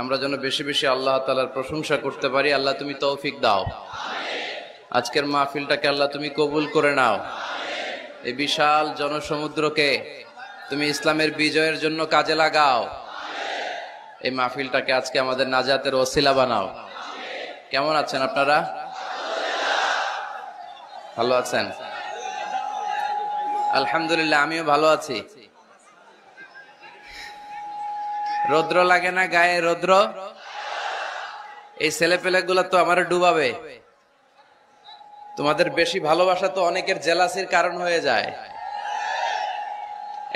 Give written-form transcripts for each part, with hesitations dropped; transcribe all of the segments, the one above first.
আমরা যেন বেশি বেশি আল্লাহ তাআলার প্রশংসা করতে পারি। আল্লাহ তুমি তৌফিক দাও। আজকের মাহফিলটাকে আল্লাহ তুমি কবুল করে নাও। এই বিশাল জনসমুদ্রকে তুমি ইসলামের বিজয়ের জন্য কাজে লাগাও। এই মাহফিলটাকে আজকে আমাদের নাজাতের ওসিলা বানাও। কেমন আছেন আপনারা? ভালো আছেন? আলহামদুলিল্লাহ, আমিও ভালো আছি। রৌদ্র লাগে না গায়ে? রৌদ্র এই ছেলেপেলে গুলা তো আমার ডুবাবে। তোমাদের বেশি ভালোবাসা তো অনেকের জেলাসির কারণ হয়ে যায়।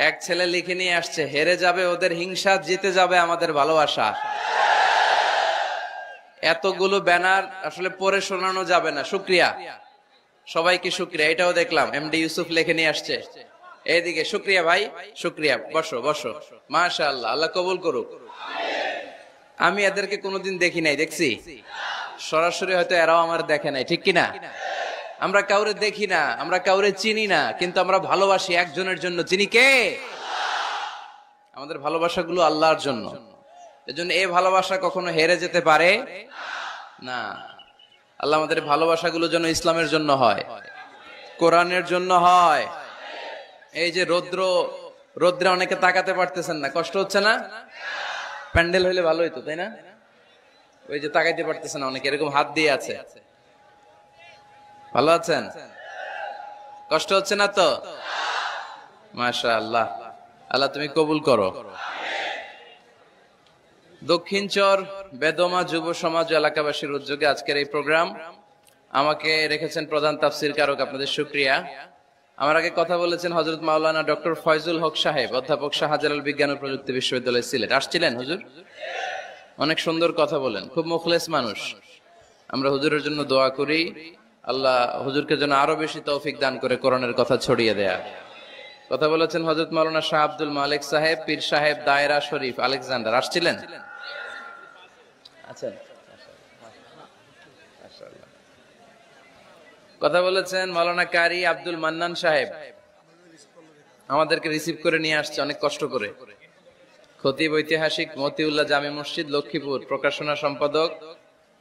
এক ছেলে লিখে নিয়ে আসছে, হেরে যাবে ওদের হিংসা, জিতে যাবে আমাদের ভালোবাসা। এতগুলো ব্যানার আসলে পড়ে শোনানো যাবে না। শুক্রিয়া, সবাইকে শুক্রিয়া। এটাও দেখলাম এমডি ইউসুফ লিখে নিয়ে আসছে। এইদিকে শুক্রিয়া ভাই, শুক্রিয়া। বসো বসো, মাশাআল্লাহ, আল্লাহ কবুল করুক। আমি এদেরকে কোনোদিন দেখি নাই, দেখছি সরাসরি, হয়তো এরাও আমার দেখে নাই, ঠিক কিনা? আমরা কাউরে দেখি না, আমরা কাউরে চিনি না, কিন্তু আমরা ভালোবাসি একজনের জন্য। চিনি কে? আমাদের ভালোবাসাগুলো আল্লাহর জন্য। এজন্য এই ভালোবাসা কখনো হেরে যেতে পারে না। আল্লাহ আমাদের ভালোবাসাগুলো যেন ইসলামের জন্য হয়, কোরআনের জন্য হয়। এই যে রৌদ্রে অনেকে তাকাতে পারতেছেন না, কষ্ট হচ্ছে না? প্যান্ডেল হইলে ভালো হইতো, তাই না? ওই যে তাকাইতে পারতেছেন না অনেকে, এরকম হাত দিয়ে আছে। ভালো আছেন? কষ্ট হচ্ছে না তো? মাশাআল্লাহ, আল্লাহ তুমি কবুল করো। দক্ষিণ চর বেদমা যুব সমাজ এলাকাবাসীর উদ্যোগে আজকের এই প্রোগ্রাম। আমাকে রেখেছেন প্রধান তাফসীর কারক, আপনাদের শুকরিয়া। আমার আগে কথা বলেছেন হযরত মাওলানা ডক্টর ফয়জুল হক সাহেব, অধ্যাপক শাহজালাল বিজ্ঞান ও প্রযুক্তি বিশ্ববিদ্যালয় সিলেট। আসছিলেন হুজুর? অনেক সুন্দর কথা বলেন, খুব মুখলেস মানুষ। আমরা হুজুরের জন্য দোয়া করি, আল্লাহ হুজুরকে যেন আরো বেশি তৌফিক দান করে কোরআনের কথা ছড়িয়ে দেয়া। কথা বলেছেন হযরত মাওলানা শাহ আব্দুল মালিক সাহেব, পীর সাহেব, দায়রা শরীফ, আলেকজান্ডার। আসছিলেন? আচ্ছা, কথা বলেছেন মাওলানা কারি আব্দুল মান্নান সাহেব, আমাদেরকে রিসিভ করে নিয়ে আসছে অনেক কষ্ট করে। খতিব ঐতিহাসিক মতিউল্লাহ জামি মসজিদ লক্ষ্মীপুর, প্রকাশনা সম্পাদক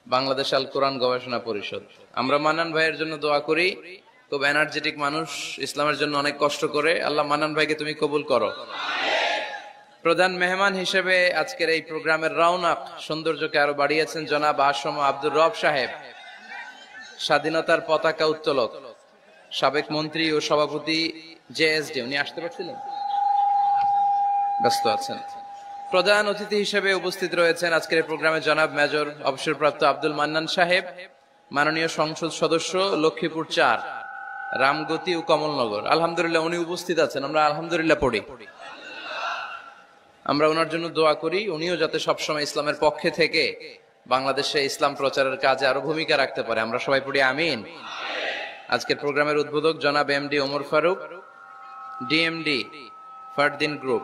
বাংলাদেশ আল কোরআন গবেষণা পরিষদ। আমরা মান্নান ভাইয়ের জন্য দোয়া করি, খুব এনার্জেটিক মানুষ, ইসলামের জন্য অনেক কষ্ট করে। আল্লাহ মান্নান ভাইকে তুমি কবুল করো। প্রধান মেহমান হিসেবে আজকের এই প্রোগ্রামের রওনাক সৌন্দর্যকে আরো বাড়িয়েছেন জনাব আসম আব্দুর রব সাহেব, স্বাধীনতার পতাকা উত্তোলক, সাবেক মন্ত্রী ও সভাপতি জেএসডি। উনি আসতে পারছিলেন? ব্যস্ত আছেন। প্রধান অতিথি হিসেবে উপস্থিত রয়েছেন আজকের এই প্রোগ্রামে জনাব মেজর অবসরপ্রাপ্ত আব্দুল মান্নান সাহেব, মাননীয় সংসদ সদস্য, লক্ষ্মীপুর ৪, রামগতি ও কমলনগর। আলহামদুলিল্লাহ উনি উপস্থিত আছেন, আমরা আলহামদুলিল্লাহ পড়ি। আমরা ওনার জন্য দোয়া করি, উনিও যাতে সবসময় ইসলামের পক্ষে থেকে বাংলাদেশে ইসলাম প্রচারের কাজে আরো ভূমিকা রাখতে পারে। আমরা সবাই পড়ি আমিন। আজকের প্রোগ্রামের উদ্বোধক জনাব MD Omar Faruk, DMD Fardin group.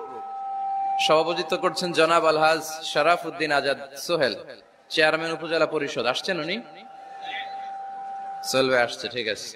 সভাপতিত্ব করছেন জনাব আলহাজ শরাফ উদ্দিন আজাদ সোহেল, চেয়ারম্যান উপজেলা পরিষদ। আসছেন উনি? সোহেল ভাই আসছে, ঠিক আছে।